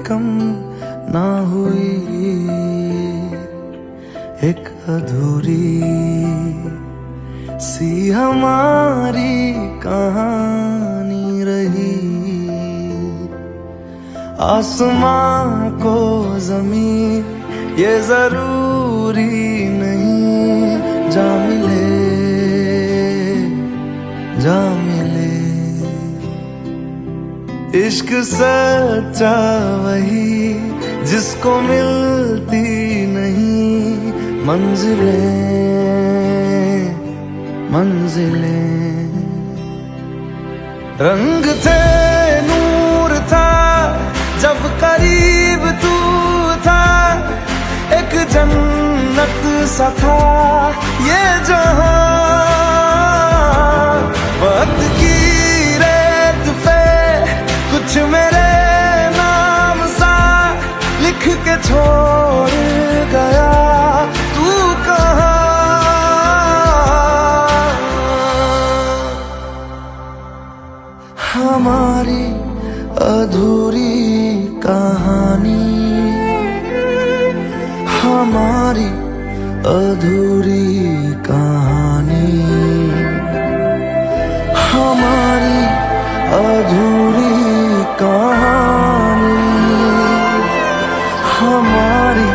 कम ना हुई, एक अधूरी सी हमारी कहानी रही। आसमां को ज़मीं ये जरूरी नहीं, जा मिले जा मिले। इश्क सच्चा वही जिसको मिलती नहीं मंजिलें मंजिलें। रंग थे नूर था जब करीब तू था, एक जन्नत सा था ये जहां। वक्त की रेत पे कुछ मेरे नाम सा लिख के छोड़ गया, तू कहाँ? हमारी अधूरी कहानी, हमारी अधूरी कहानी, हमारी अधूरी कहानी, हमारी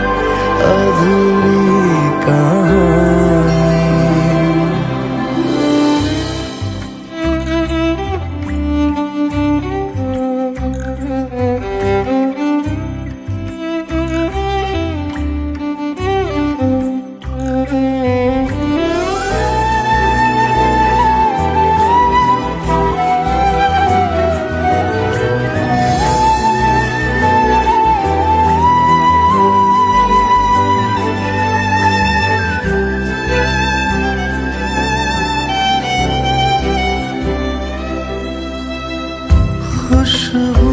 अधूरी कहानी।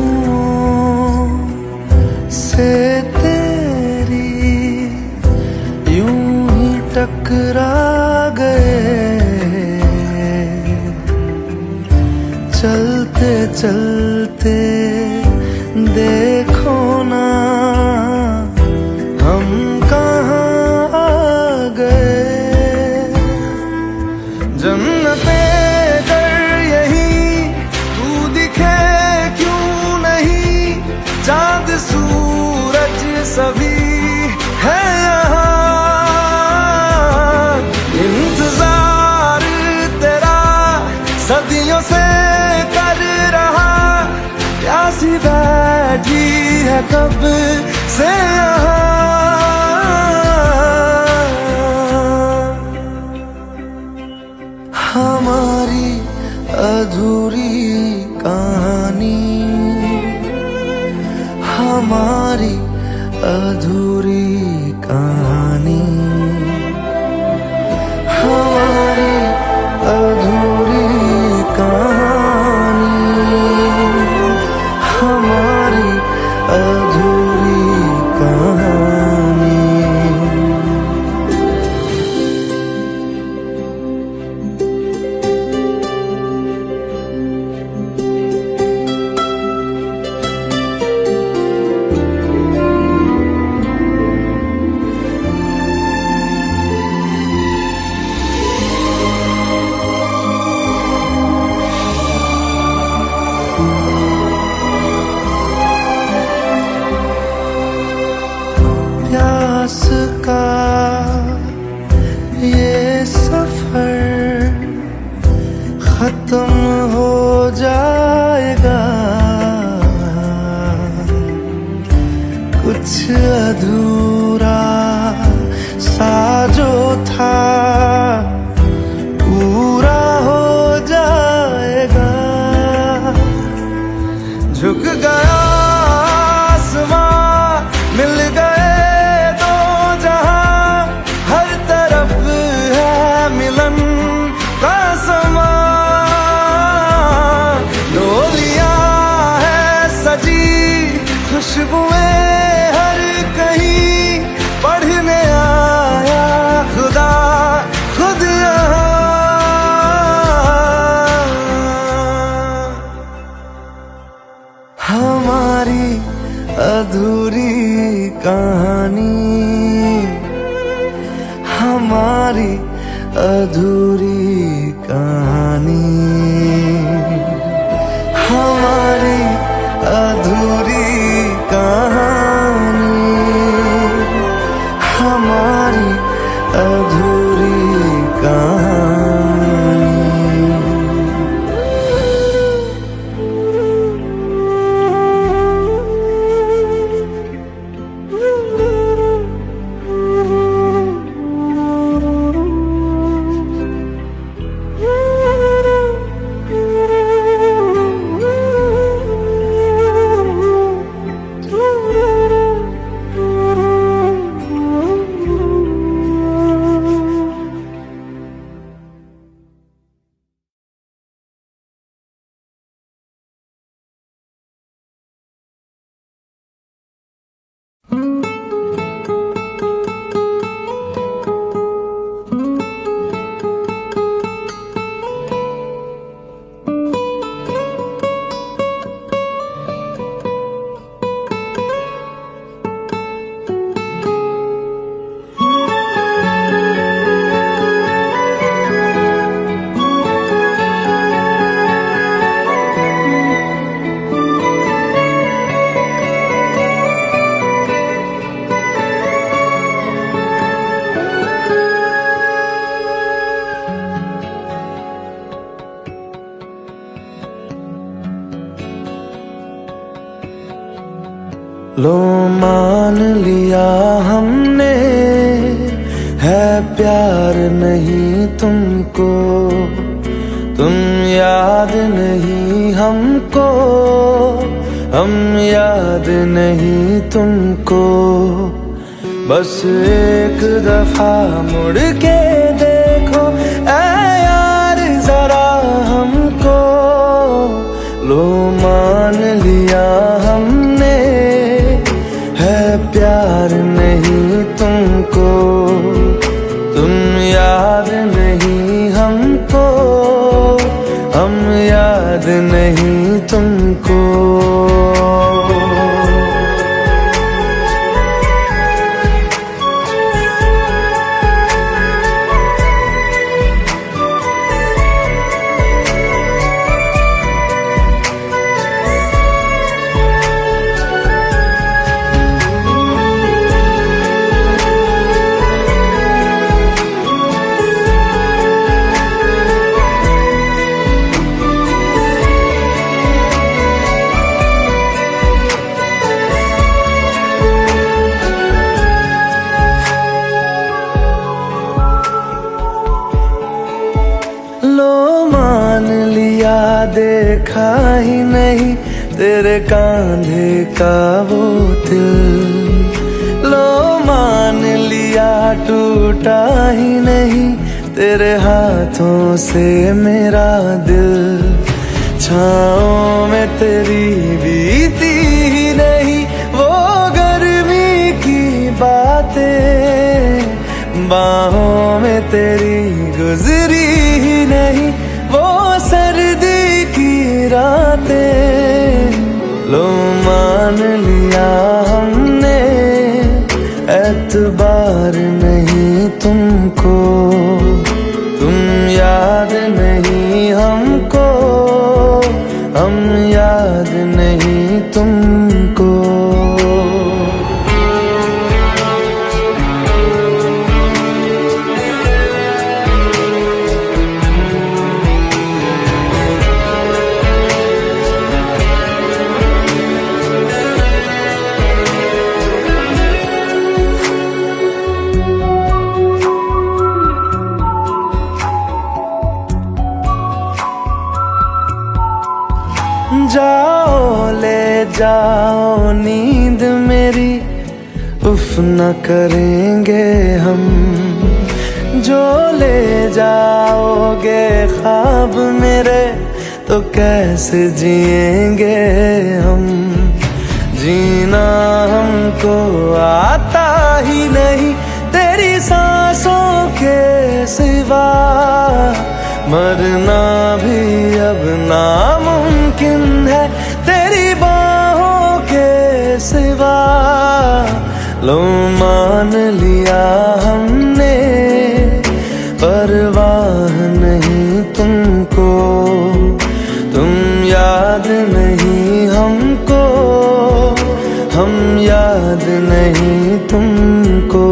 खुशबुओं से तेरी यूं ही टकरा गए, चलते चलते देखो ना हम कहाँ आ गए। जन्नतें चाँद सूरज सभी है यहाँ, इंतजार तेरा सदियों से कर रहा, प्यासी बैठी है कब से यहाँ। हमारी अधूरी कहानी, हमारी अधूरी कहानी, हमारी अधूरी कहानी, हमारी अधूरी कहानी। प्यास का ये सफर खत्म हो जाएगा, कुछ अधूरा सा जो था पूरा हो जाएगा। झुक गया आसमां, मिल गए दो जहां, हर तरफ है मिलन का समा। डोलियां है सजी खुशबुएं हर कहीं, पढ़ने आया खुदा खुद यहाँ। हमारी अधूरी कहानी, हमारी अधूरी कहानी, हमारी अधूरी कहानी, हमारी अधूरी कहानी। लो मान लिया हमने है प्यार नहीं तुमको, तुम याद नहीं हमको, हम याद नहीं तुमको। बस एक दफा मुड़ के देखो ऐ यार जरा हमको। लो मान लिया हमने है प्यार नहीं तुमको, तुम याद नहीं हमको, हम याद नहीं तुमको। देखा ही नहीं तेरे कांधे का वो दिल, लो मान लिया टूटा ही नहीं तेरे हाथों से मेरा दिल। छाँव में तेरी बीती ही नहीं वो गर्मी की बातें, बाहों में तेरी गुजरी ही नहीं वो सर्दी की रातें। लो मान लिया हमने एतबार नहीं तुमको, तुम याद नहीं हमको, हम याद नहीं तुमको। जाओ ले जाओ नींद मेरी, उफ न करेंगे हम। जो ले जाओगे ख्वाब मेरे तो कैसे जिएंगे हम। जीना हमको आता ही नहीं तेरी सांसों के सिवा, मरना भी अब नामुमकिन है तेरी बाहों के सिवा। लो मान लिया हमने, परवाह नहीं तुमको, तुम याद नहीं हमको, हम याद नहीं तुमको।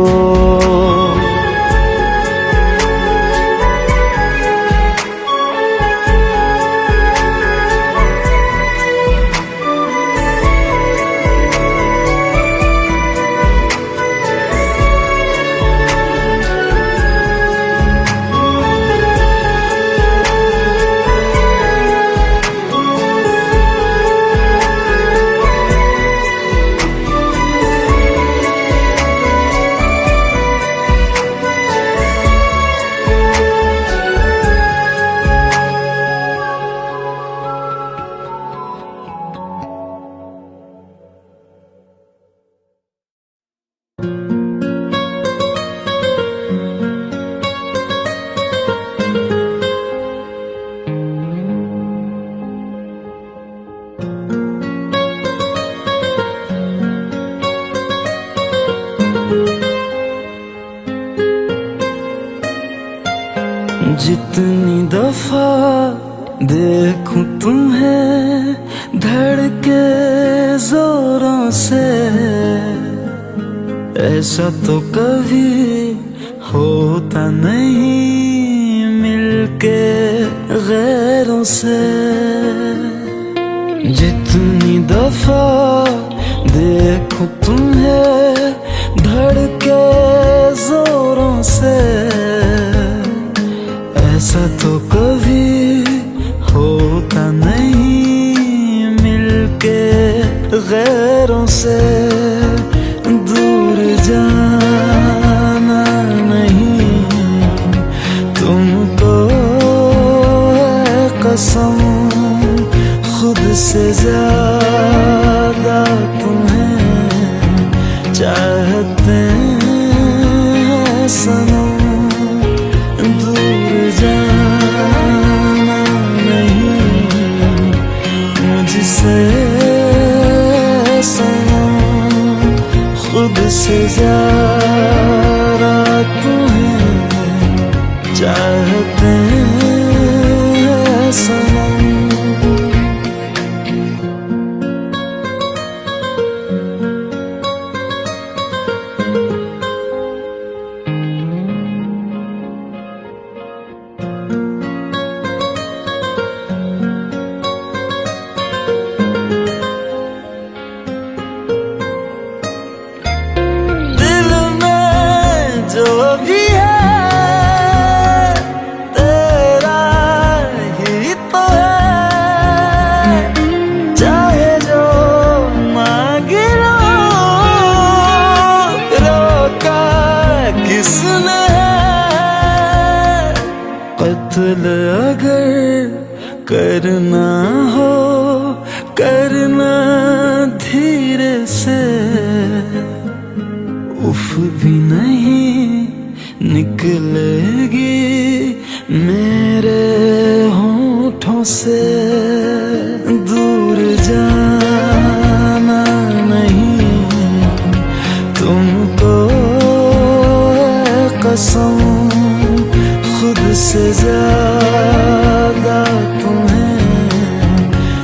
जितनी दफा देखूं तुम्हें धड़के जोरों से, ऐसा तो कभी होता नहीं मिलके गैरों से। जितनी दफा देखूं तुम्हें धड़के जोरों से, ऐसा तो कभी होता नहीं मिलके गैरों से। दूर जाना नहीं तुमको है कसम, खुद से ज्यादा तुम्हें चाहते हैं सनम। दूर जाना नहीं मुझसे सनम, खुद से ज्यादा तुम्हें चाहते हैं सनम। जो भी है तेरा ही तो है, चाहे जो मांग लो, रोका किसने है। कत्ल अगर करना हो करना धीरे से, उफ भी नहीं निकलेगी मेरे होठों से। दूर जाना नहीं तुमको है कसम, खुद से ज्यादा तुम्हें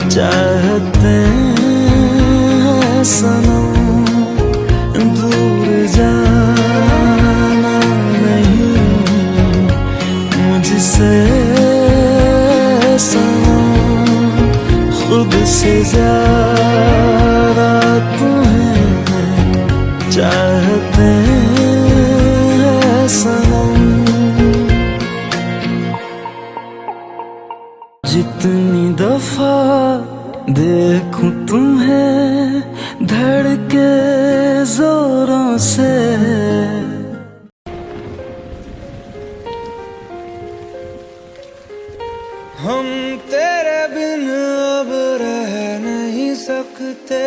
चाहते हैं सनम। दूर जाना नहीं मुझसे सनम, खुद से ज्यादा तुम्हें चाहते हैं सनम। जितनी दफा देखूं तुम्हें धड़के जोरों से, हम तेरे बिन अब रह नहीं सकते,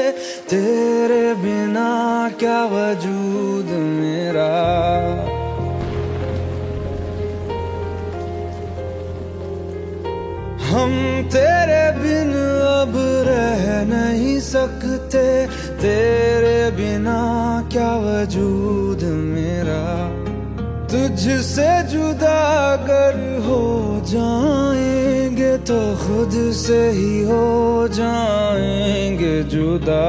तेरे बिना क्या वजूद मेरा। हम तेरे बिन अब रह नहीं सकते, तेरे बिना क्या वजूद मेरा, तुझसे जुदा अगर हो जाएंगे तो खुद से ही हो जाएंगे जुदा,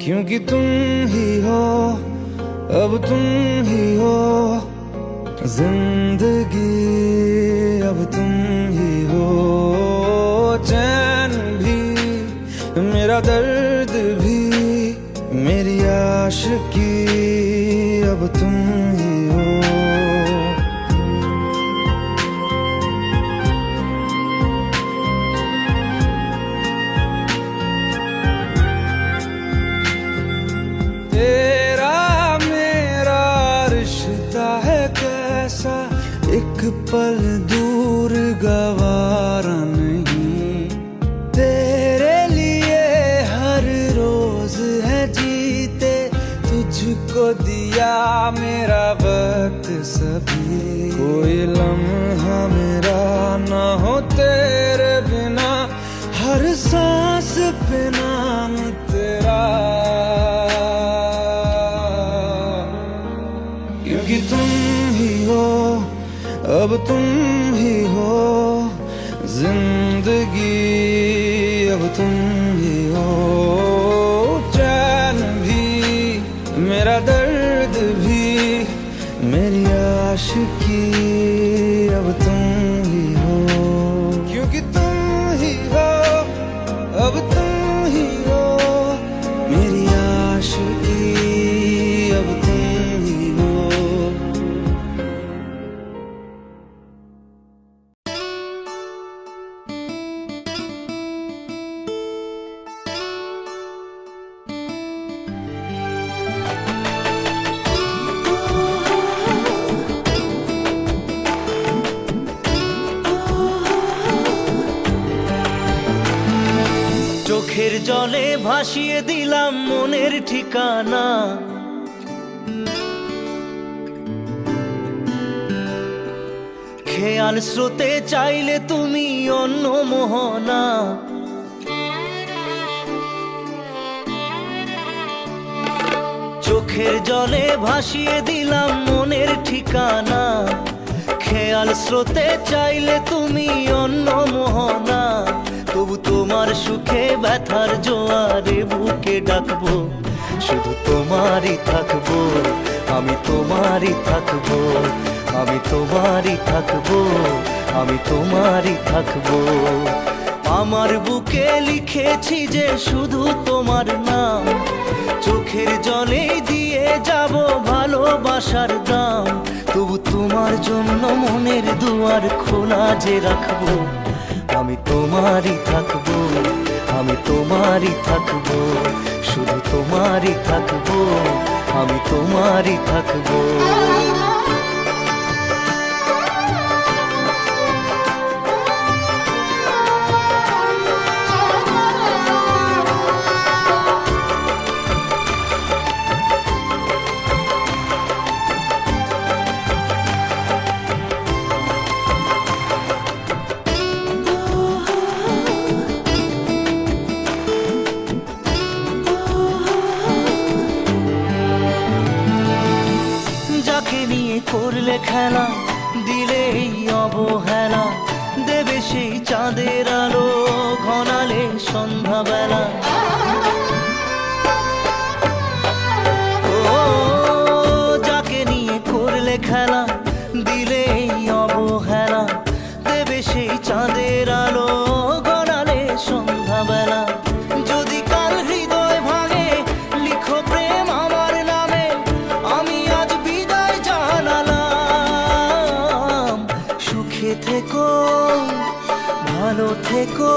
क्योंकि तुम ही हो, अब तुम ही हो जिंदगी, अब तुम ही हो चैन भी, मेरा दर्द भी, मेरी आशिकी, अब तुम ही हो। तेरा मेरा रिश्ता है कैसा, एक पल दूर गवारा नहीं, तेरे लिए हर रोज है जीते, तुझको दिया मेरा वक्त सभी, कोई लम्हा मेरा ना हो तेरे बिना, हर सांस पे नाम तेरा, क्योंकि तुम ही हो, अब तुम ही हो जिंदगी, अब तुम ही हो चैन भी, मेरा दर्द भी, मेरी आशिकी, अब तुम ही हो, क्योंकि तुम ही हो, अब तुम ही हो मेरी आशिकी, अब तुम ही हो। চোখের জলে ভাসিয়ে দিলাম মনের ঠিকানা, খেয়াল স্রোতে চাইলে তুমি অন্য মোহনা, চোখের জলে ভাসিয়ে দিলাম মনের ঠিকানা, খেয়াল স্রোতে চাইলে তুমি অন্য মোহনা, তবু তোমার সুখে ব্যথার জোয়ারে বুকে ডাকবো, শুধু তোমারই থাকবো, আমি তোমারই থাকবো, আমি তোমারই থাকবো, আমি তোমারই থাকবো, আমার বুকে লিখেছি যে শুধু তোমার নাম, চোখের জলে দিয়ে যাব ভালোবাসার দাম, তবু তোমার জন্য মনের দুয়ার খোলা যে রাখবো, আমি তোমারই থাকবো, আমি তোমারই থাকবো, শুধু তোমারই থাকবো, আমি তোমারই থাকবো। করলে খেলা, দিলে এই অবহেলা, দেবে সেই চাঁদের আলো ঘনালে সন্ধ্যাবেলা, ও যাকে নিয়ে করলে খেলা, দিলে এই অবহেলা, দেবে সেই চাঁদের আলো ঘনালে সন্ধ্যাবেলা, যদি কাল হৃদয় ভাঙে লিখো প্রেম আমার নামে, আমি আজ বিদায় জানালাম, সুখে থেকো ভালো থেকো,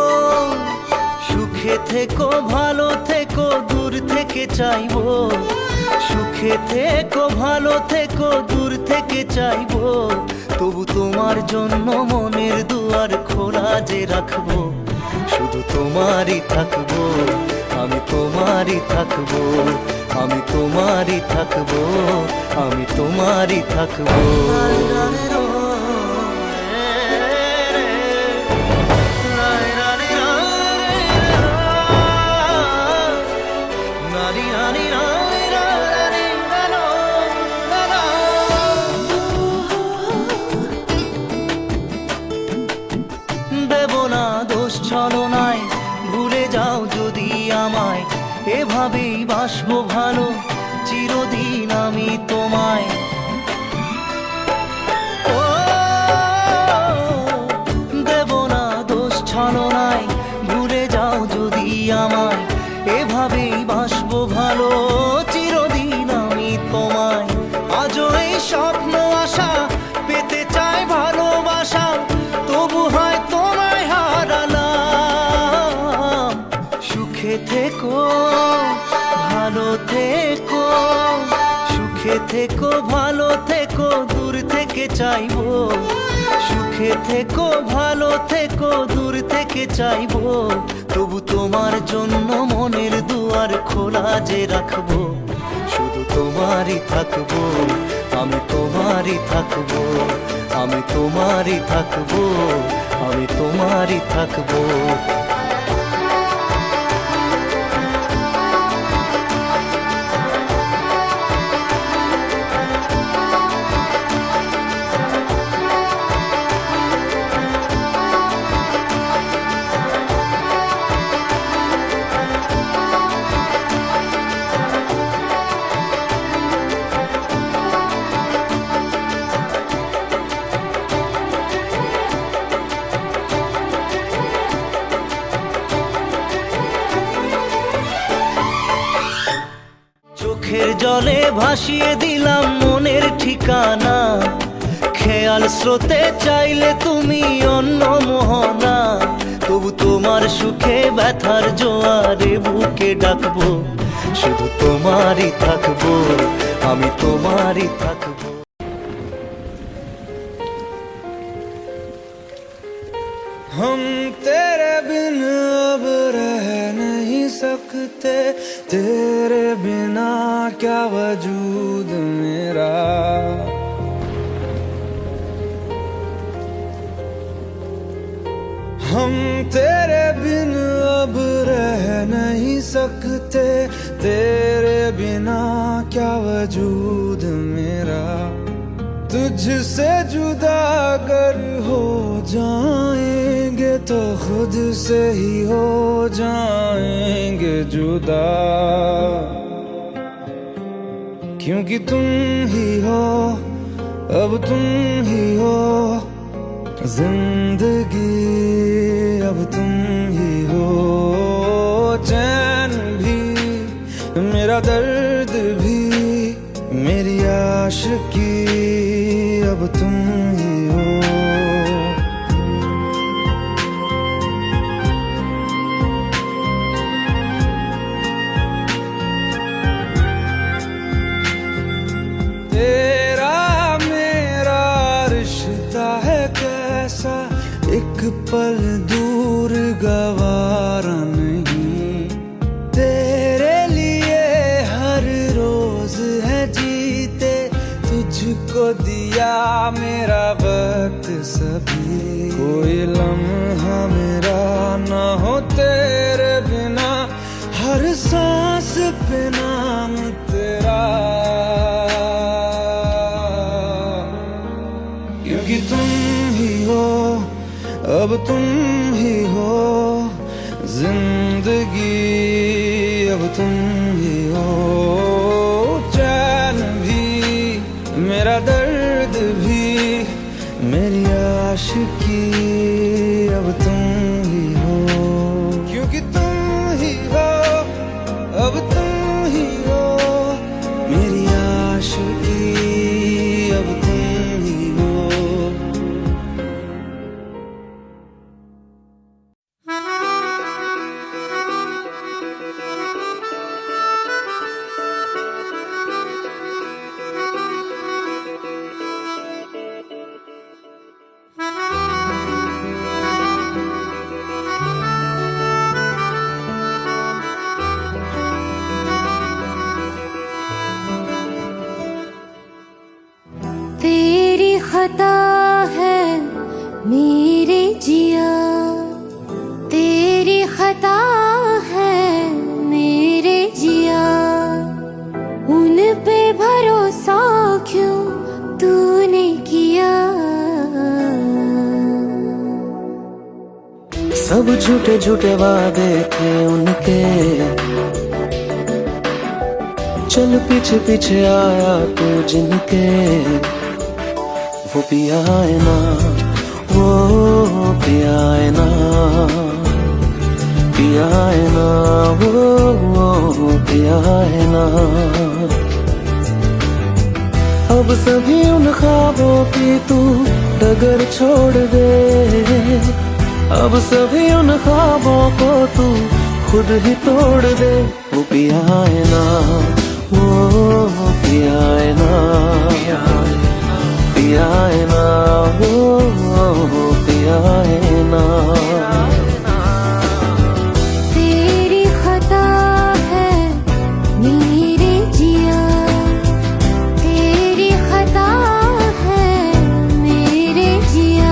সুখে থেকো ভালো থেকো, দূর থেকে চাইবো, সুখে থেকো ভালো থেকো, দূর থেকে চাইবো, তবু তোমার জন্য মনের দুয়ার খোলা যে রাখবো, শুধু তোমারই থাকবো, আমি তোমারই থাকবো, আমি তোমারই থাকবো, আমি তোমারই থাকবো। এভাবেই বাসবো ভালো চিরদিন আমি তোমায়। ও দেব না দোষ ছলনায়, ভুলে যাও যদি আমায়, এভাবেই বাসবো ভালো চিরদিন আমি তোমায়। আজও এই স্বপ্ন আশা পেতে চাই ভালোবাসা, তবু হয় তোমায় হারালাম। সুখে থেকো ভালো থেকো, সুখে থেকো ভালো থেকো, দূর থেকে চাইবো। সুখে থেকো ভালো থেকো, দূর থেকে চাইবো, তবু তোমার জন্য মনের দুয়ার খোলা যে রাখবো। শুধু তোমারই থাকবো, আমি তোমারই থাকবো, আমি তোমারই থাকবো, আমি তোমারই থাকবো। চোখের জলে ভাসিয়ে দিলাম মনের ঠিকানা, খেয়াল স্রোতে চাইলে তুমি অন্য মোহনা। তবু তোমার সুখে ব্যথার জোয়ারে বুকে ডাকবো, শুধু তোমারই থাকবো, আমি তোমারই থাকবো। हम तेरे बिन अब रह नहीं सकते, तेरे बिना क्या वजूद मेरा। हम तेरे बिन अब रह नहीं सकते, तेरे बिना क्या वजूद मेरा। तुझसे जुदा अगर हो जाएंगे तो खुद से ही हो जाएंगे जुदा, क्योंकि तुम ही हो, अब तुम ही हो जिंदगी, अब तुम ही हो। चैन भी मेरा दर्द भी मेरी आशिकी, अब तुम ही हो। तेरा मेरा रिश्ता है कैसा, एक पल दूर गवारा नहीं। तेरे लिए हर रोज है जीते, तुझको दिया मेरा वक्त सभी। कोई लम्हा मेरा ना हो तेरे बिना, हर सांस पे नाम तेरा, क्योंकि तुम ही हो, अब तुम ही हो जिंदगी, अब तुम ही हो। चैन भी मेरा दर्द भी मेरी आशिकी, अब तुम ही हो, क्योंकि तुम ही हो, अब तुम ही हो मेरी आशिकी, अब तुम ही हो। तेरी खता है मेरे जिया, तेरी खता है मेरे जिया, उन पे भरोसा क्यों तूने किया। सब झूठे झूठे वादे थे उनके, चल पीछे पीछे आया तू जिनके, वो पिया है ना, वो पिया है ना, पिया है ना, वो पिया है ना। अब सभी उन ख्वाबों की तू डगर छोड़ दे, अब सभी उन ख्वाबों को तू खुद ही तोड़ दे। वो पिया है ना, वो पिया है ना, पिया है ना, वो पिया है ना। तेरी खता है मेरे जिया, तेरी खता है मेरे जिया।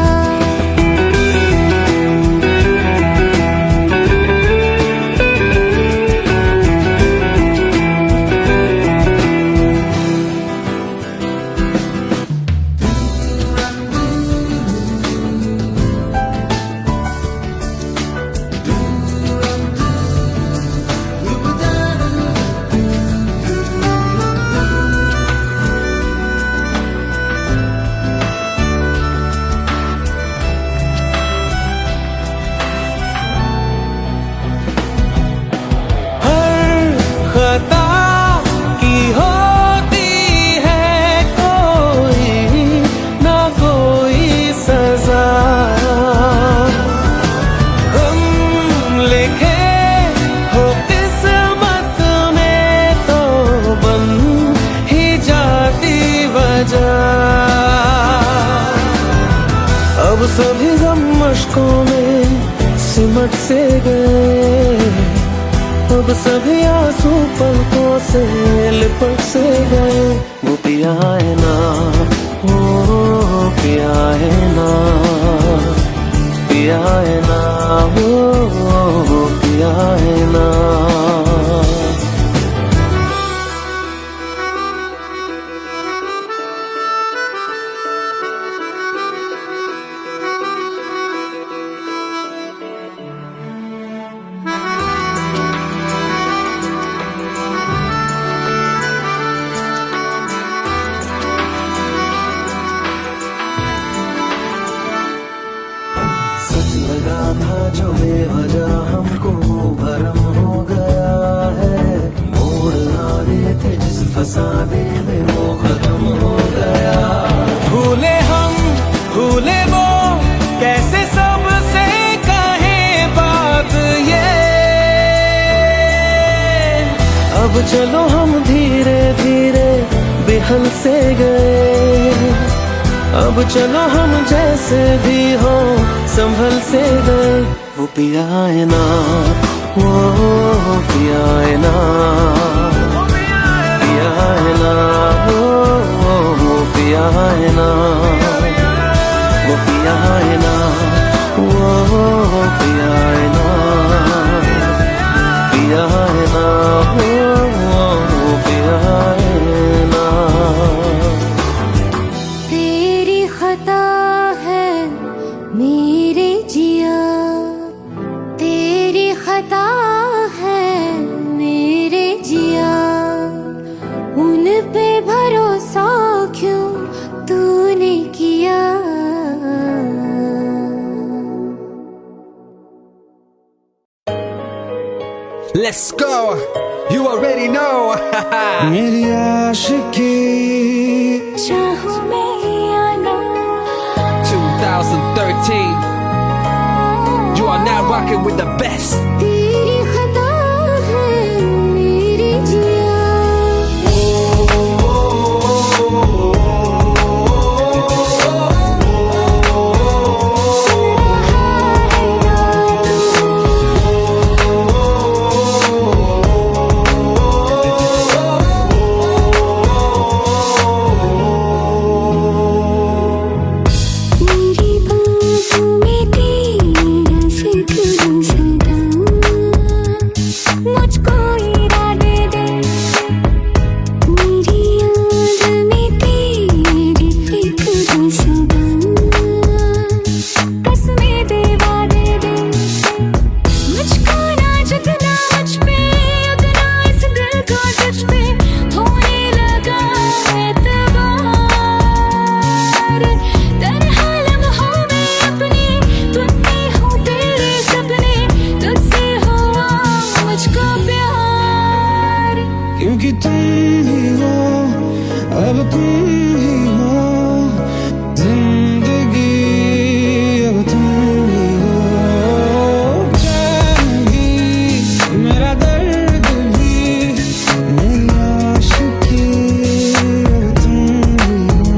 खता की होती है कोई ना कोई सजा, हम लिखे हो किस्मत में तो बन ही जाती वजह। अब सभी गम मशकों में सिमट से गए, अब सभी आंसू पलकों से लिपट से गए। वो पिया है ना, वो पिया है ना, पिया है ना, वो पिया है ना। सच लगा था जो बेवजह हमको वो भरम हो गया है, मोड़ आ रहे थे जिस फसाने में वो खत्म हो गया। भूले हम भूले वो कैसे सबसे कहे बात ये, अब चलो हम धीरे धीरे बेहल से गए, अब चलो हम जैसे भी हो संभल से गए। वो पिया है ना, वो पिया है ना, पिया है ना, वो पिया है ना, वो पिया है ना, वो पिया है ना, पिया है ना, वो पिया है ना। तेरी खता है मेरे जिया, तेरी खता है मेरे जिया। उन पे भरोसा क्यों तूने किया। Let's go, you already know. मेरी आशिकी चाहूं मैं या ना, 2013, you are now rocking with the best. तेरी खता है मेरे जिया। मेरी बाहों में तेरा फिक्र सदा क्योंकि तुम ही हो, अब तुम ही हो जिंदगी, अब तुम ही हो। चैन भी, मेरा दर्द भी, मेरी आशिकी, अब तुम ही हो।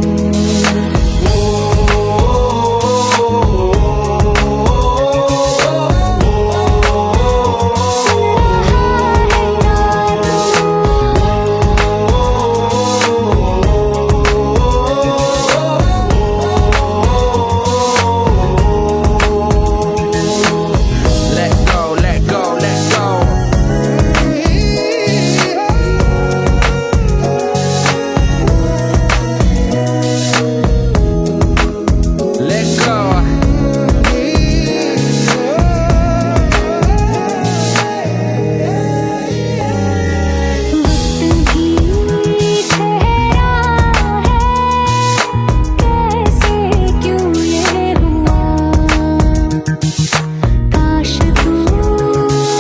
Let go, let go, let go. Let go. वक्त ही ठहरा है, कैसे क्यों ये हुआ। काश तू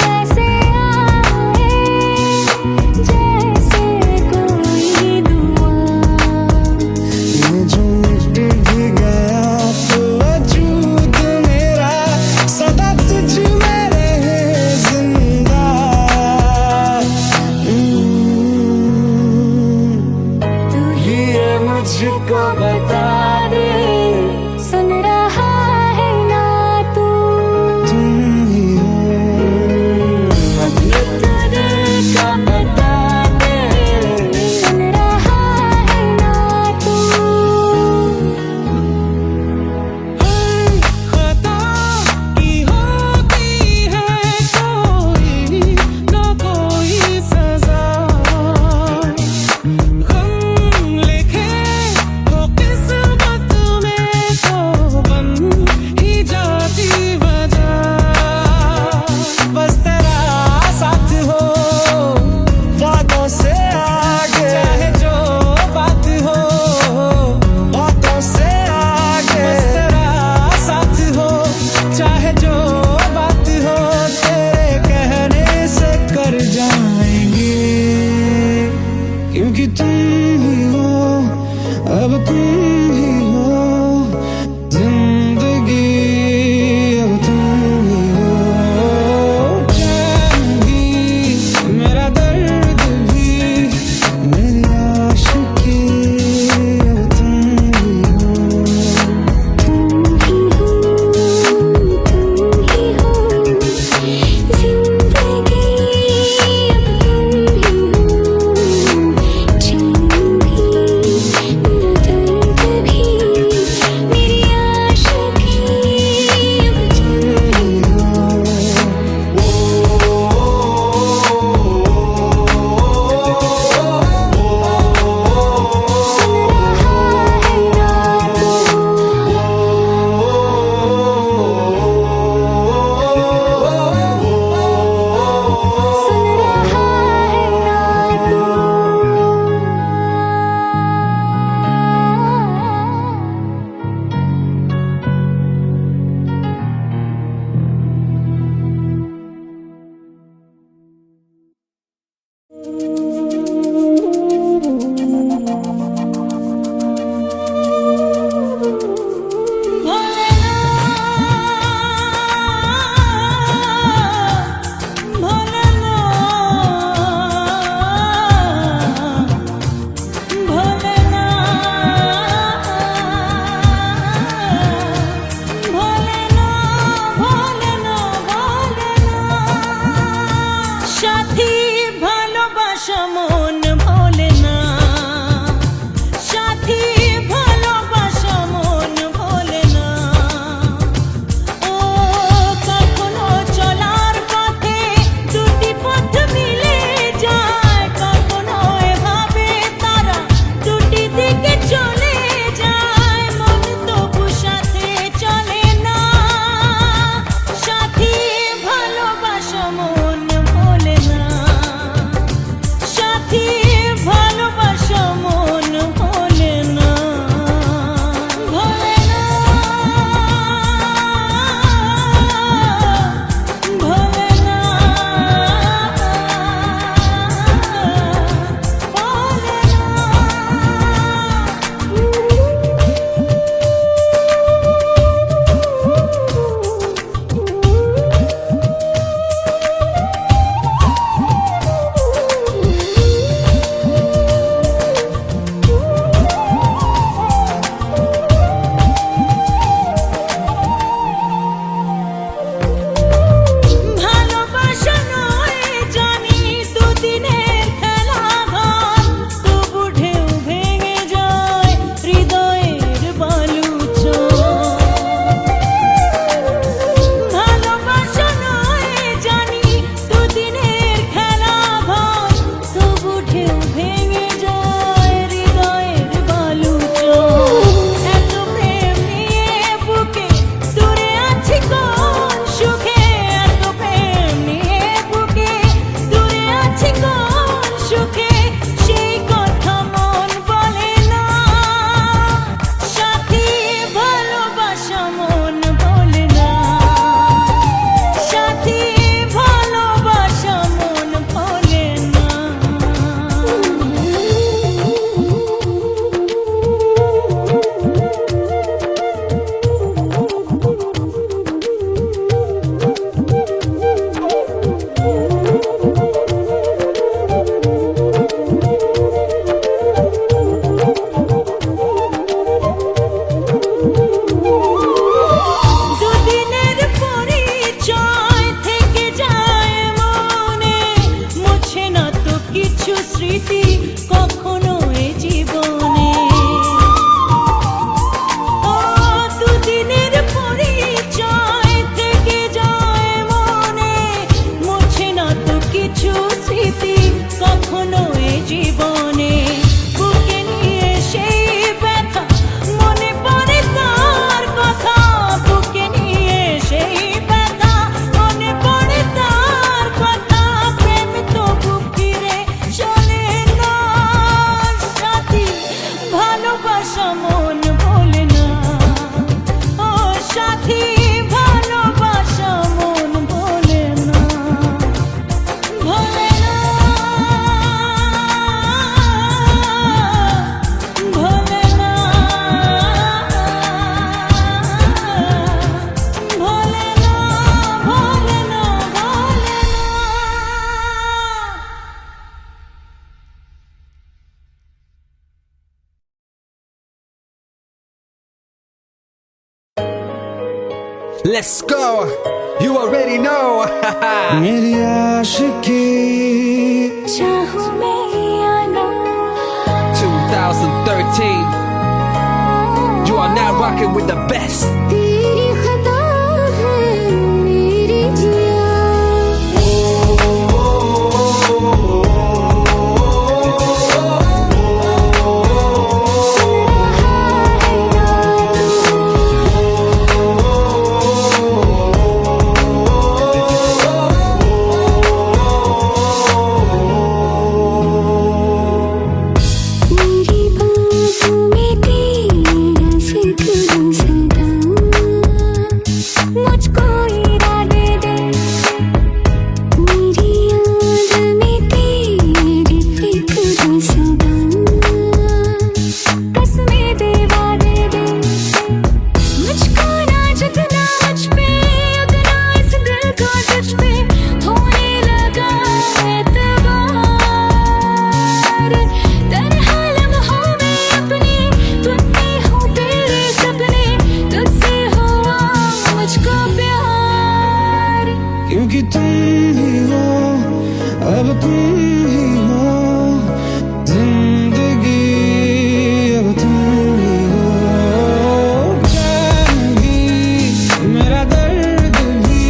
ऐसे आए, जैसे कोई दुआ। ये जो मिट भी गया तो वजूद मेरा सदा तुझ में रहे जिंदा। तू ही है मुझको बता दे, सुन रहा है ना तू। तुम ही हो, ये तो दिल का बता दे, सुन रहा है ना तू। खता की होती है कोई ना कोई सजा। गम लिखे हो किस्मत में तो बन ही जाती वजह। बस तेरा साथ हो, वादों से आगे, चाहे जो बात हो, बातों से आगे। बस तेरा साथ हो, चाहे जो बात हो, तेरे कहने से कर जाएंगे। क्योंकि तुम ही हो, अब तुम ही हो जिंदगी, अब तुम ही हो। चैन भी, मेरा दर्द भी, मेरी आशिकी, अब तुम ही हो। तुम ही हो, तुम ही हो जिंदगी, अब तुम ही हो। चैन भी, मेरा दर्द भी, मेरी आशिकी, अब तुम ही हो। सुन रहा है ना तू। सुन रहा है ना तू। সাথী ভালোবাসা কিছু স্মৃতি কখনো এ জীবনে ও দুদিনের পরিচয় থেকে যায় মনে মুছে না তো কিছু স্মৃতি কখনো এ জীবনে বুকে নিয়ে সেই ব্যথা মনে পড়ে তার কথা বুকে নিয়ে সেই ব্যথা মনে পড়ে তার কথা প্রেম তো বুক ফিরে চলে না সাথী ভালোবাসা মন ভোলে না ও সাথী ভালোবাসা মন ভোলে না ভোলে না ভোলে না ভোলে না ভোলে না ভোলে না Let's go. You already know. मेरी आशिकी चाहूं मैं या ना 2013. You are now rocking with the best. तेरी खता है मेरी जिया सुन रहा है ना मेरी बातों में तेरा जिक्र सदा मुझको इरादे दे मेरी याद में तेरी फिक्र सदा कसमें दे वादे दे मुझको ना झुकना मुझ पे उगना इस दिल को तुझ पे होने लगा एतबार तन्हा लम्हों में अपने तुमने हो तेरे सपने तुझसे हुआ मुझको प्यार क्योंकि तुम ही हो अब तुम ही हो जिंदगी अब तुम ही हो जान भी मेरा दर्द भी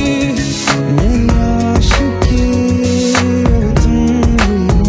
मेरी आशिकी अब तुम ही हो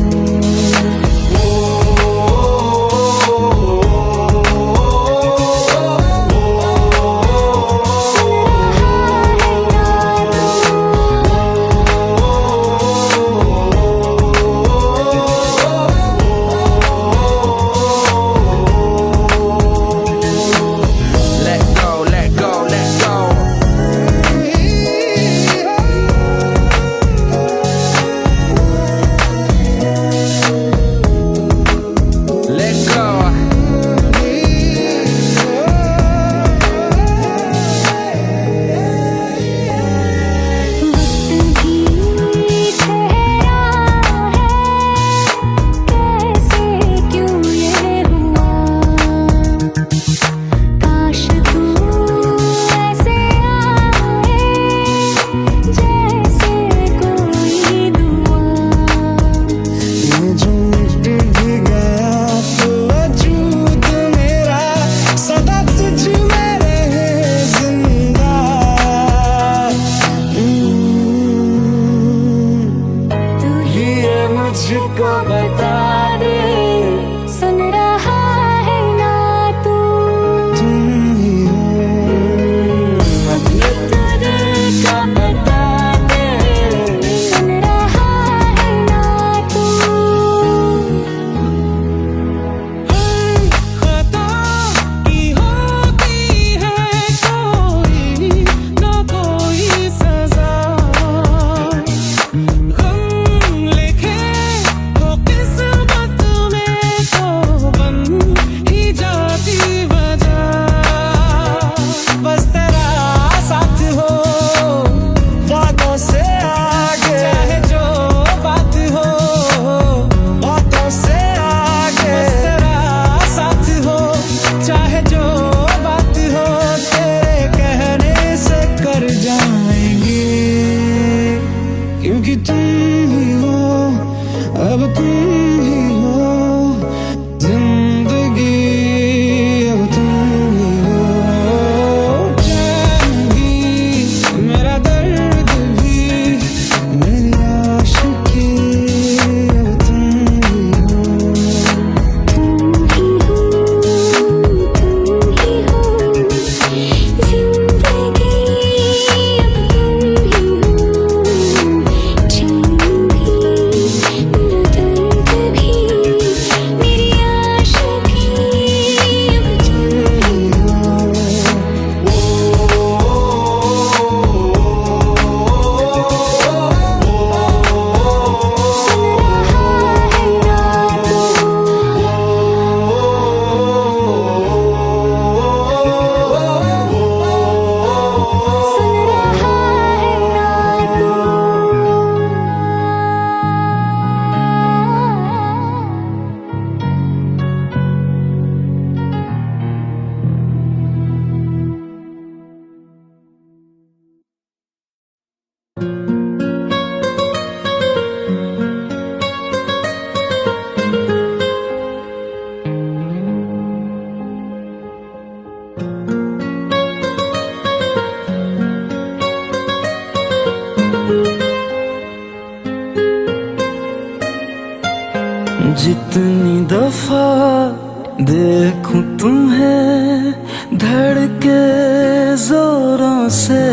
सुन रहा गम लिखे तो किस्मत ही हो, जिंदगी अब तुम ही हो। चैन भी, मेरा दर्द भी, मेरी आशिकी अब तुम ही हो। जितनी दफा देखूं तुम्हें धड़के जोरों से,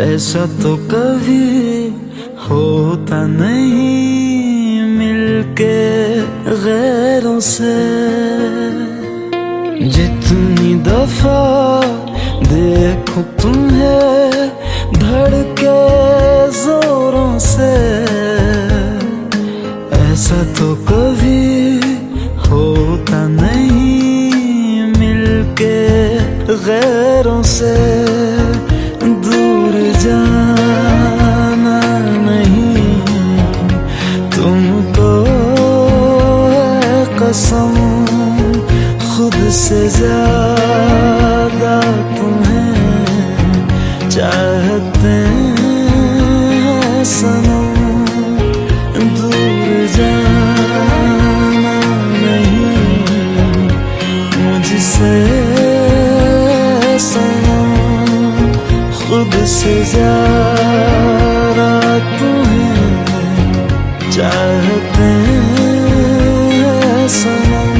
ऐसा तो कभी होता नहीं मिलके गैरों से। जितनी दफा देखूं तुम्हें धड़के जोरों से, ऐसा तो कभी होता नहीं मिलके गैरों से। दूर जाना नहीं तुमको है कसम, खुद से ज्यादा तुम्हें चाहते हैं सनम। दूर जाना नहीं मुझसे सनम, खुद से ज्यादा तुम्हें चाहते हैं सनम।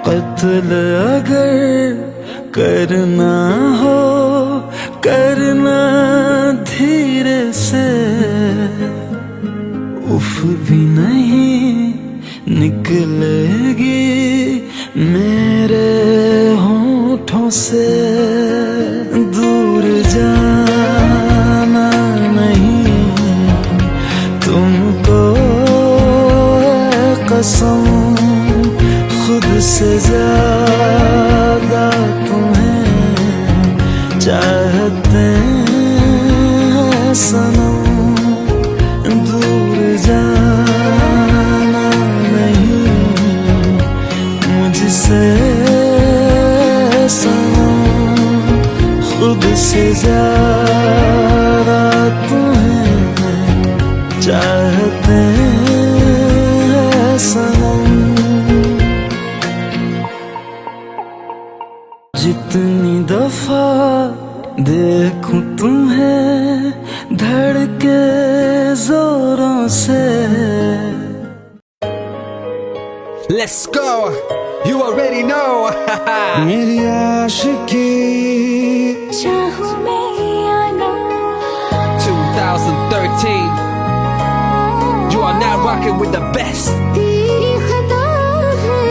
कत्ल अगर करना हो करना धीरे से, उफ भी नहीं निकलेगी मेरे होठों से। दूर जाना नहीं तुमको है कसम, खुद से ज्यादा तुम्हें चाहते हैं सनम। दूर जाना नहीं मुझसे सनम, खुद से ज्यादा तुम्हें चाहते हैं सनम। जितनी दफा देखूं तुम्हें धड़के जोरों से। Let's go, you already know. मेरी आशिकी चाहूं मैं या ना, 2013. You are now rocking with the best. तेरी खता है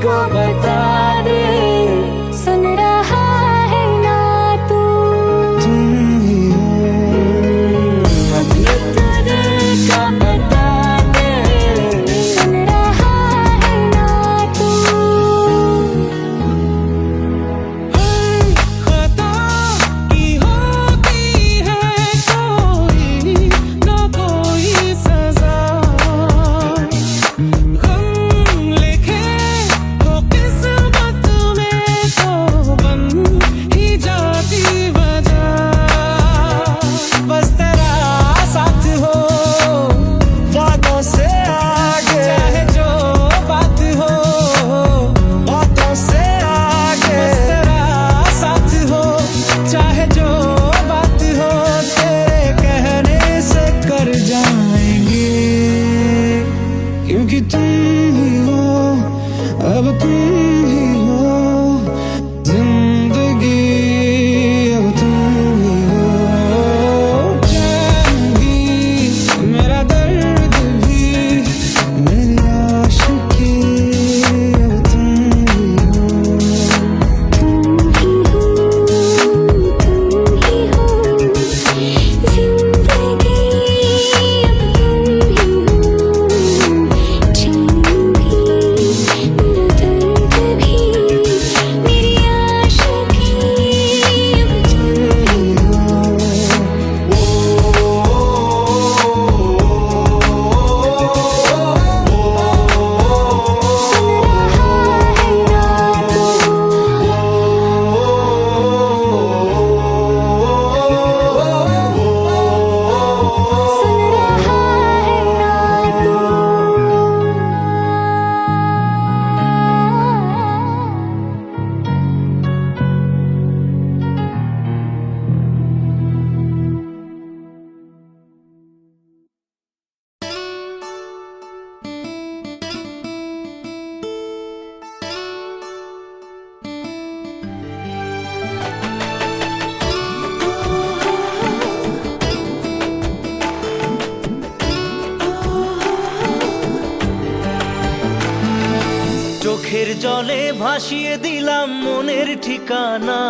को बता दे, सुन रहा है ना तू? तुम ही हो ये तो दिल का बता दे, सुन रहा है ना तू? खता की होती है कोई ना कोई सजा, गम लिखे तो किस्मत में तो बन ही जाती वजह। बस तेरा साथ हो वादों से आगे, चाहे जो बात हो बातों से आगे। बस तेरा साथ हो चाहे जो बात हो, तेरे कहने से कर जाएंगे, क्योंकि तुम ही हो, अब तुम ही हो जिंदगी, अब तुम ही हो चैन भी, मेरा दर्द भी, मेरी आशिकी, अब तुम ही हो। तुम ही हो, तुम ही हो जिंदगी, अब तुम ही हो चैन भी, मेरा दर्द भी, मेरी आशिकी, अब तुम ही सुन रहा है ना तू? सुन रहा है ना तू? চোখের জলে ভাসিয়ে দিলাম মনের ঠিকানা,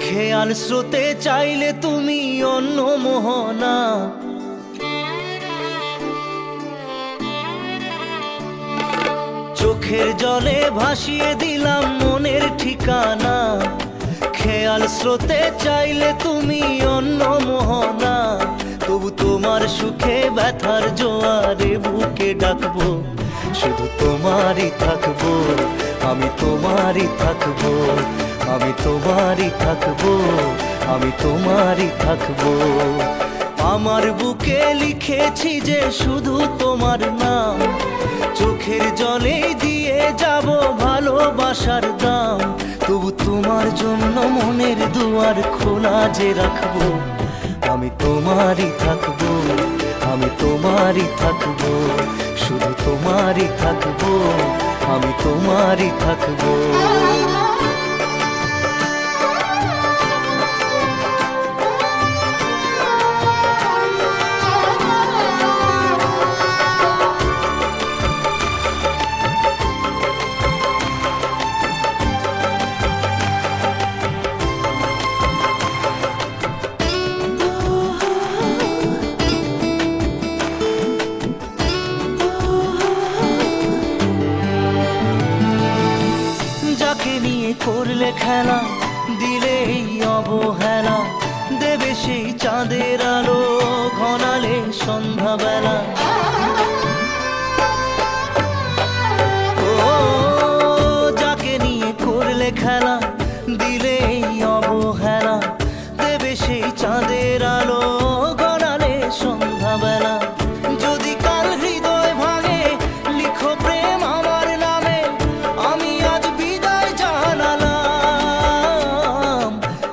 খেয়াল স্রোতে চাইলে তুমি অন্য মোহনা। চোখের জলে ভাসিয়ে দিলাম মনের ঠিকানা, খেয়াল স্রোতে চাইলে তুমি অন্য মোহনা। তবু তোমার সুখে ব্যথার জোয়ারে বুকে ডাকবো, শুধু তোমারই থাকবো, আমি তোমারই থাকবো, আমি তোমারই থাকবো, আমি তোমারই থাকবো। আমার বুকে লিখেছি যে শুধু তোমার নাম, চোখের জলে দিয়ে যাব ভালোবাসার দাম। তবু তোমার জন্য মনের দুয়ার খোলা যে রাখবো, আমি তোমারই থাকবো, আমি তোমারই থাকবো, শুধু তোমারই থাকবো, আমি তোমারই থাকবো। যাকে নিয়ে করলে খেলা, দিলে এই অবহেলা, দেবে সেই চাঁদের আলো ঘনালে সন্ধ্যাবেলা। ও যাকে নিয়ে করলে খেলা, দিলে এই অবহেলা, দেবে সেই চাঁদের আলো ঘনালে সন্ধ্যাবেলা। যদি কাল হৃদয় ভাঙে লিখো প্রেম আমার নামে, আমি আজ বিদায় জানালাম।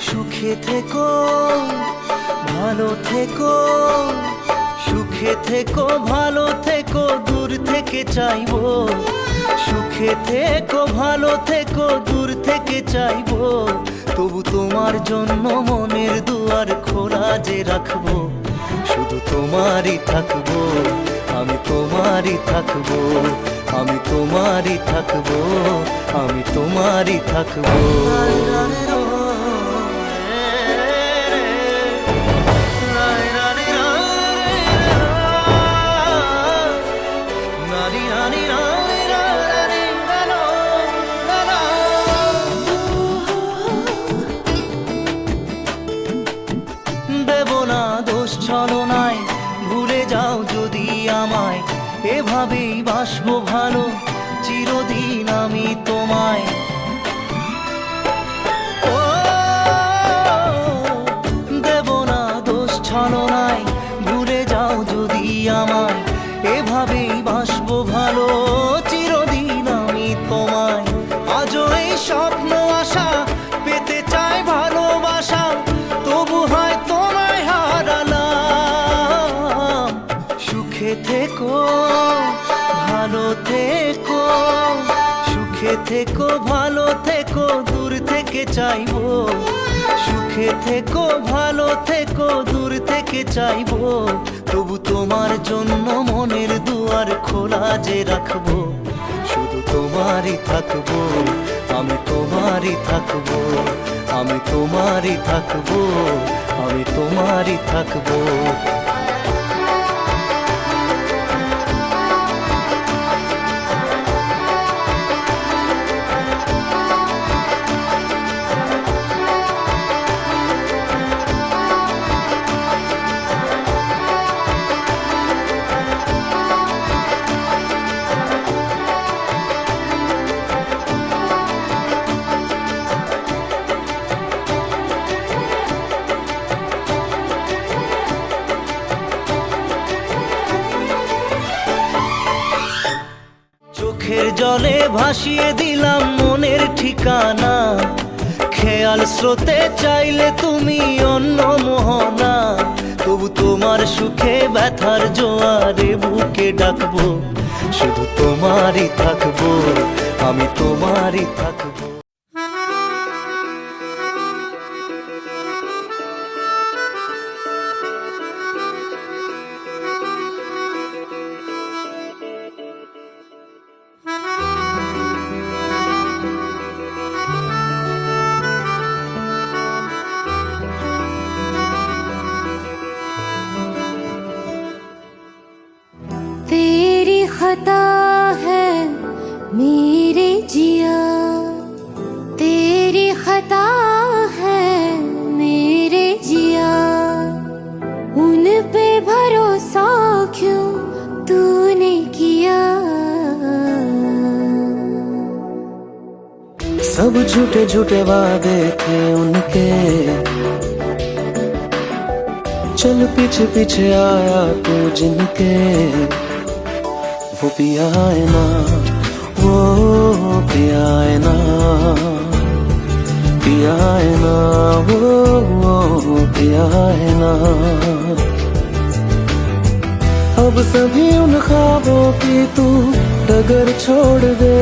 সুখে থেকো ভালো থেকো, সুখে থেকো ভালো থেকো, দূর থেকে চাইবো। সুখে থেকো ভালো থেকো, দূর থেকে চাইবো। তবু তোমার জন্য মনের দুয়ার খোলা যে রাখবো, শুধু তোমারই থাকবো, আমি তোমারই থাকবো, আমি তোমারই থাকবো, আমি তোমারই থাকবো। দেব না দোষ ছলনায়, ভুলে যাও যদি আমায়, এভাবেই বাসবো ভালো চিরদিন আমি তোমায়। ও দেব না দোষ ছলনায়, ভুলে যাও যদি আমায়, এভাবেই বাসবো ভালো চিরদিন আমি তোমায়। আজও এই স্বপ্ন আশা পেতে চাই ভালোবাসা, তবু হয় তোমায় হারালাম। সুখে থেকো ভালো থেকো, সুখে থেকো ভালো থেকো, দূর থেকে চাইবো। সুখে থেকো ভালো থেকো, দূর থেকে চাইবো, তবু তোমার জন্য মনের দুয়ার খোলা যে রাখবো। শুধু তোমারই থাকবো, আমি তোমারই থাকবো, আমি তোমারই থাকবো, আমি তোমারই থাকবো। চোখের জলে ভাসিয়ে দিলাম মনের ঠিকানা, খেয়াল স্রোতে চাইলে তুমি অন্য মোহনা, তবু তোমার সুখে ব্যথার জোয়ারে বুকে ডাকবো। শুধু তোমারই থাকবো, আমি তোমারই থাকবো। तेरी खता है मेरे जिया, तेरी खता है मेरे जिया, उन पे भरोसा क्यों तूने किया। सब झूठे झूठे वादे थे उनके, चल पीछे पीछे आया तू जिनके। वो पिया है ना, वो पिया है ना, पिया है ना, वो पिया है ना। अब सभी उन ख्वाबों की तू डगर छोड़ दे,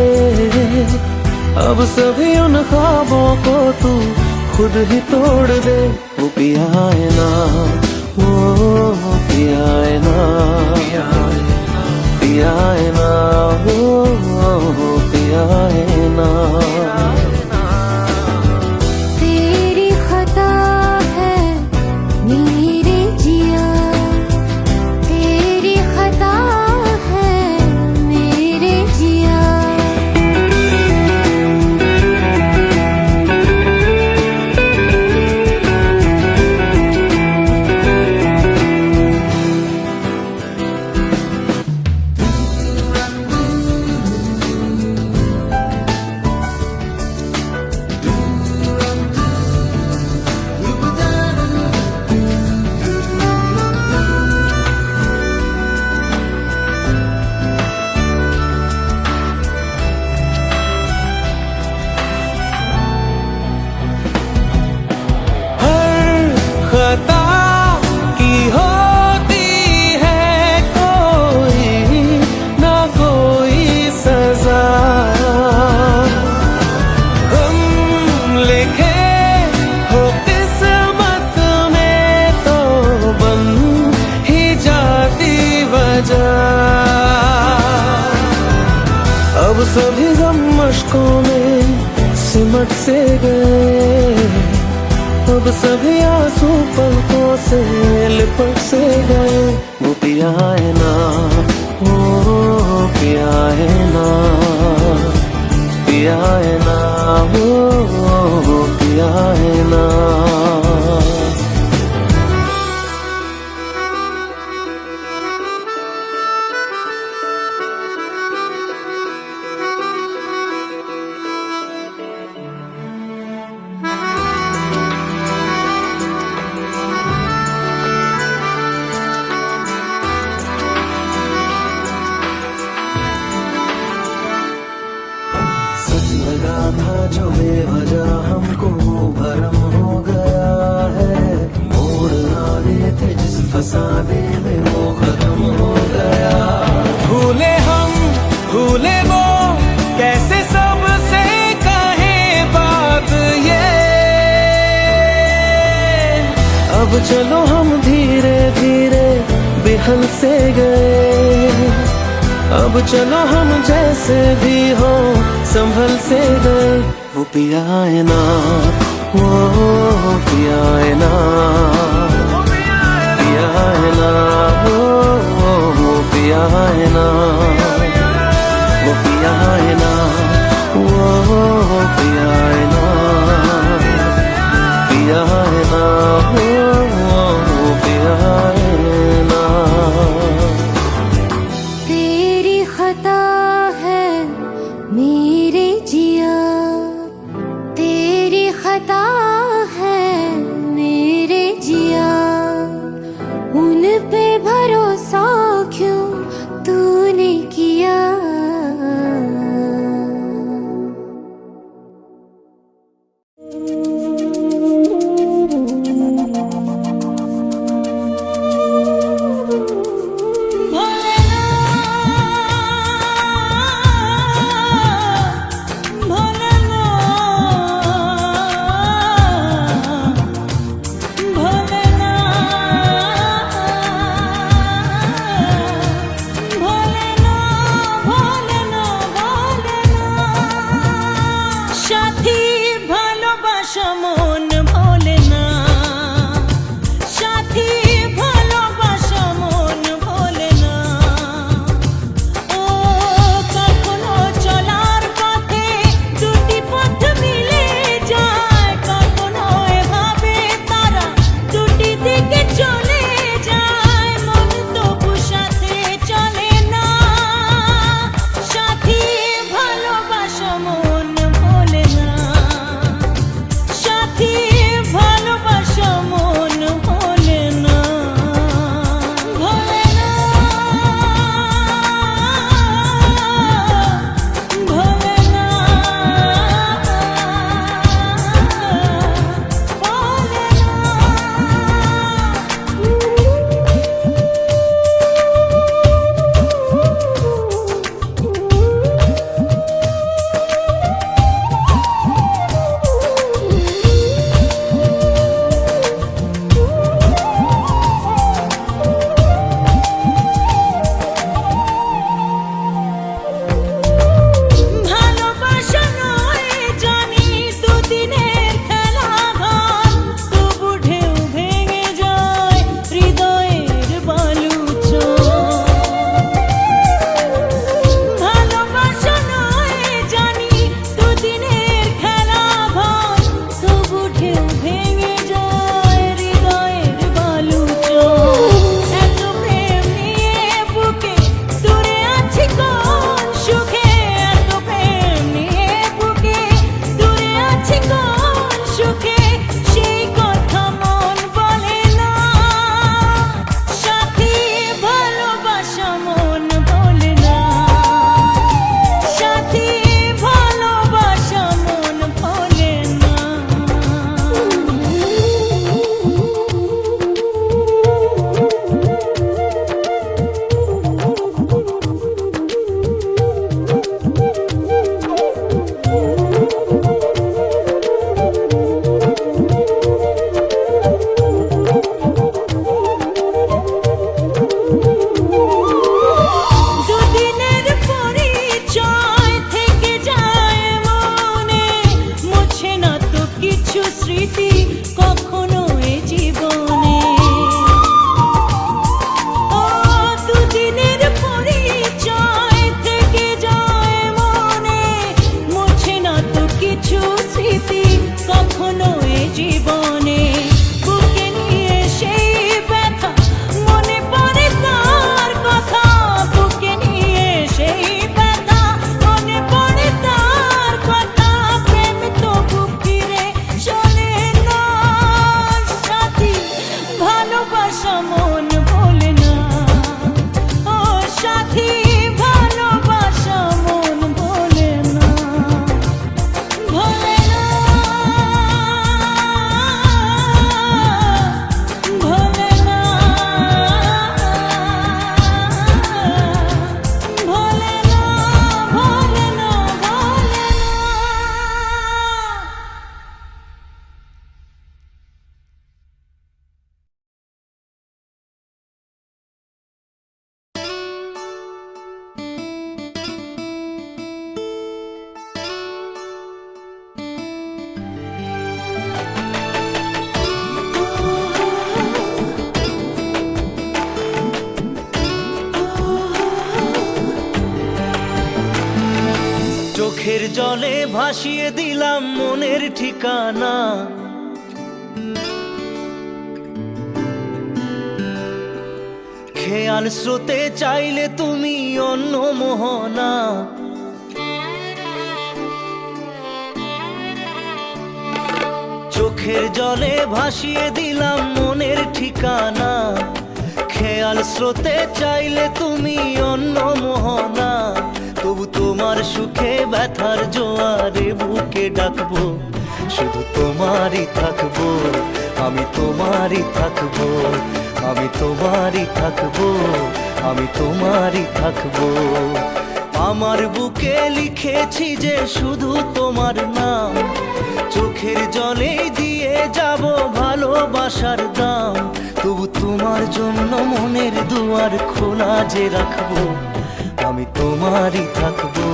अब सभी उन ख्वाबों को तू खुद ही तोड़ दे। वो पिया है ना, वो पिया है ना, पिया है ना, वो पिया है ना। तेरी खता है मेरे जिया, तेरी खता है मेरे जिया। सभी गम मशकों में सिमट से गए, अब सभी आंसू पलकों से लिपट से गए। वो पिया है ना, वो पिया है ना, पिया है ना, वो पिया है ना। सच लगा था जो बेवजह हमको वो भरम हो गया है। मोड़ आने थे जिस फसाने में वो खत्म हो गया। भूले हम भूले वो, कैसे सबसे कहे बात ये। अब चलो हम धीरे धीरे बिहल से गए, अब चलो हम जैसे भी हो संभल से गए। वो पिया है ना, वो पिया है ना, पिया है ना, वो पिया है ना, वो पिया है ना, वो पिया है ना, पिया है ना, वो पिया है ना। तेरी खता है मेरे जिया, तेरी खता है मेरे চোখের জলে ভাসিয়ে দিলাম মনের ঠিকানা, খেয়াল স্রোতে চাইলে তুমি অন্য মোহনা। চোখের জলে ভাসিয়ে দিলাম মনের ঠিকানা, খেয়াল স্রোতে চাইলে তুমি অন্য মোহনা। তবু তোমার সুখে ব্যথার জোয়ারে বুকে ডাকবো, শুধু তোমারই থাকবো, আমি তোমারই থাকবো, আমি তোমারই থাকবো, আমি তোমারই থাকবো। আমার বুকে লিখেছি যে শুধু তোমার নাম, চোখের জলে দিয়ে যাব ভালোবাসার দাম। তবু তোমার জন্য মনের দুয়ার খোলা যে রাখবো, আমি তোমারই থাকবো,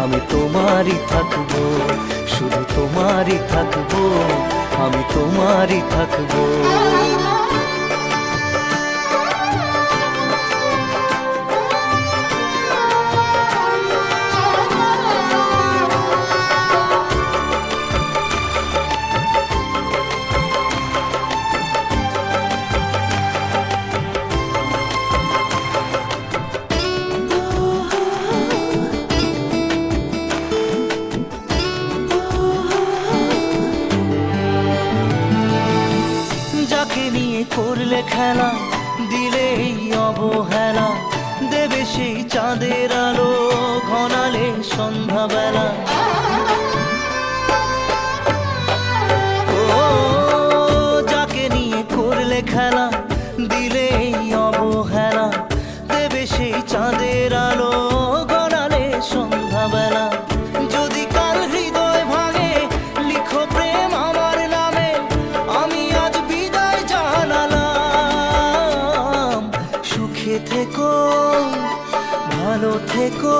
আমি তোমারই থাকবো, শুধু তোমারই থাকবো, আমি তোমারই থাকবো। যাকে নিয়ে করলে খেলা, দিলে এই অবহেলা, দেবে সেই চাঁদের আলো ঘনালে সন্ধ্যাবেলা। ও যাকে নিয়ে করলে খেলা, দিলে এই অবহেলা, দেবে সেই চাঁদের আলো ঘনালে সন্ধ্যাবেলা। যদি কাল হৃদয় ভাঙে লিখো প্রেম আমার নামে, আমি আজ বিদায় জানালাম। সুখে থেকো ভালো থেকো,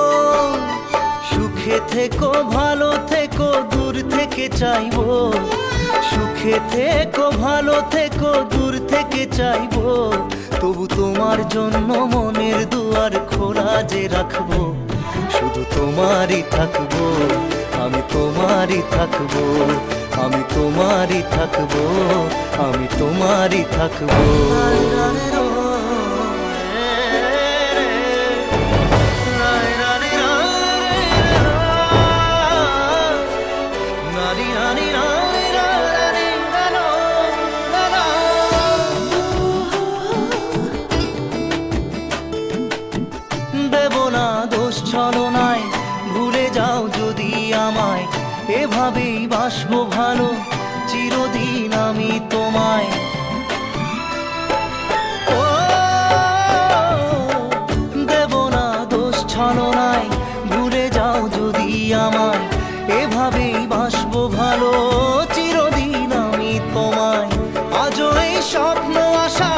সুখে থেকো ভালো থেকো, দূর থেকে চাইবো। সুখে থেকো ভালো থেকো, দূর থেকে চাইবো। তবু তোমার জন্য মনের দুয়ার খোলা যে রাখবো, শুধু তোমারই থাকবো, আমি তোমারই থাকবো, আমি তোমারই থাকবো, আমি তোমারই থাকবো। দেব না দোষ ছলনায়, ভুলে যাও যদি আমায়, এভাবেই বাসবো ভালো চিরদিন আমি তোমায়। ও দেব না দোষ ছলনায়, ভুলে যাও যদি আমায়, এভাবেই বাসবো ভালো চিরদিন আমি তোমায়। আজও এই স্বপ্ন আশা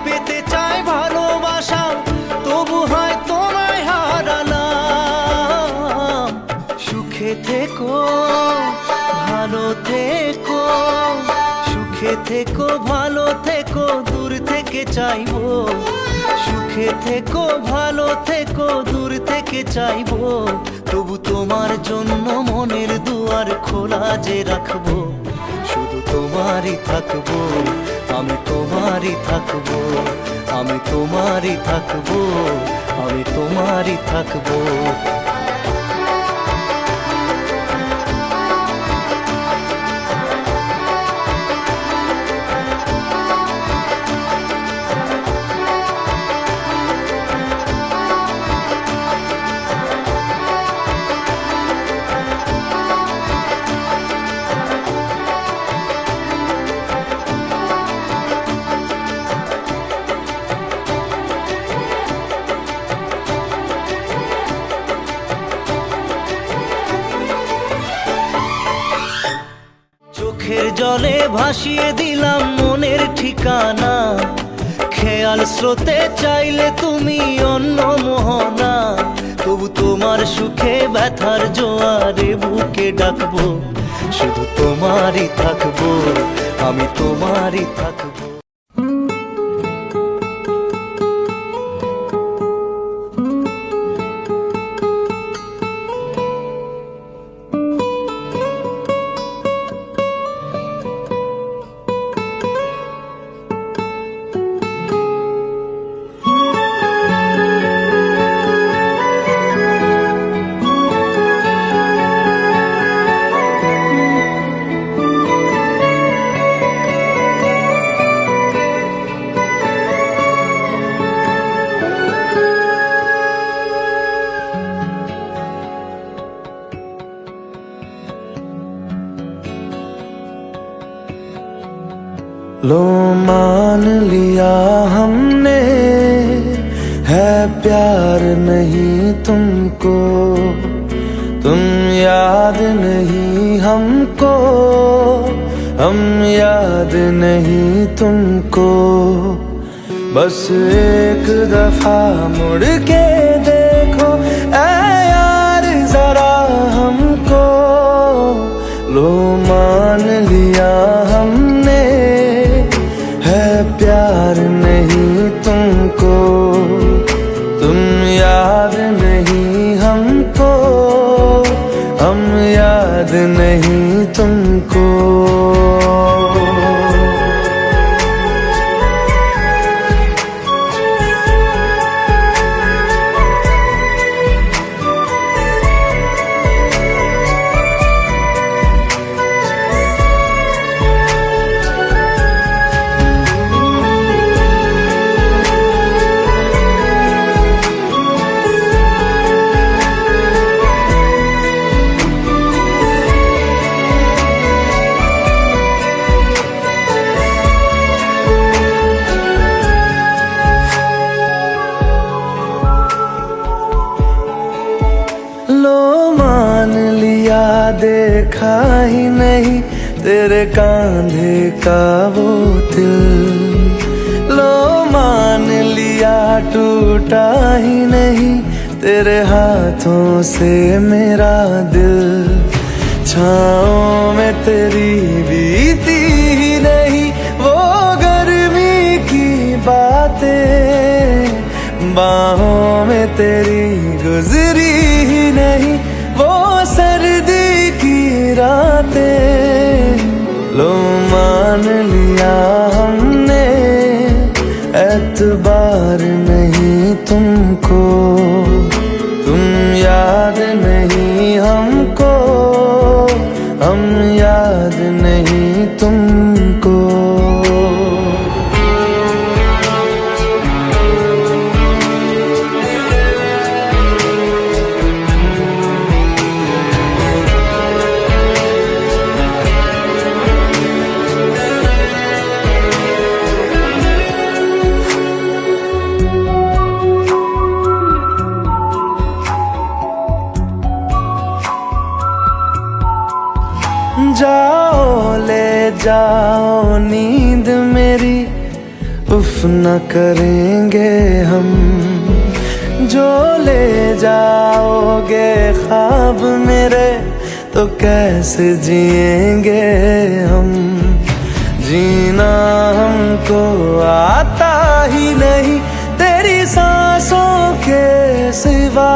পেতে চাই ভালোবাসা, তবু হয় তোমায় হারালাম। সুখে থেকো ভালো থেকো, সুখে থেকো ভালো থেকো, দূর থেকে চাইবো। সুখে থেকো ভালো থেকো, দূর থেকে চাইবো। তবু তোমার জন্য মনের দুয়ার খোলা যে রাখবো, শুধু তোমারই থাকবো, আমি তোমারই থাকবো, আমি তোমারই থাকবো, আমি তোমারই থাকবো। চোখের জলে ভাসিয়ে দিলাম মনের ঠিকানা, খেয়াল স্রোতে চাইলে তুমি অন্য মোহনা। তবু তোমার সুখে ব্যথার জোয়ারে বুকে ডাকবো, শুধু তোমারই থাকবো, আমি তোমারই থাকবো। लो मान लिया हमने, है प्यार नहीं तुमको, तुम याद नहीं हमको, हम याद नहीं तुमको। बस एक दफा मुड़ के देखो ऐ यार जरा हमको, लो मान लिया हमने, है प्यार नहीं तुमको, तुम याद नहीं हमको, हम याद नहीं तुमको। लो मान लिया देखा ही नहीं तेरे कांधे का वो दिल, लो मान लिया टूटा ही नहीं तेरे हाथों से मेरा दिल। छाँव में तेरी बीती ही नहीं वो गर्मी की बातें, बाहों में तेरी गुजरी ही नहीं वो सर्दी की रातें। लो मान लिया हमने, एतबार नहीं तुमको, तुम याद नहीं हमको, हम याद नहीं तुमको। जाओ ले जाओ नींद मेरी, उफ न करेंगे हम, जो ले जाओगे ख्वाब मेरे तो कैसे जिएंगे हम। जीना हमको आता ही नहीं तेरी सांसों के सिवा,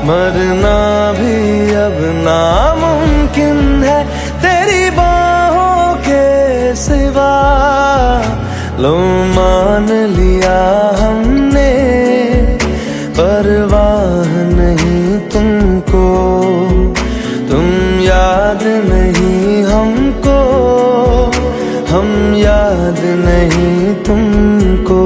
मरना भी अब नामुमकिन है तेरी बाहों के सिवा। लो मान लिया हमने, परवाह नहीं तुमको, तुम याद नहीं हमको, हम याद नहीं तुमको।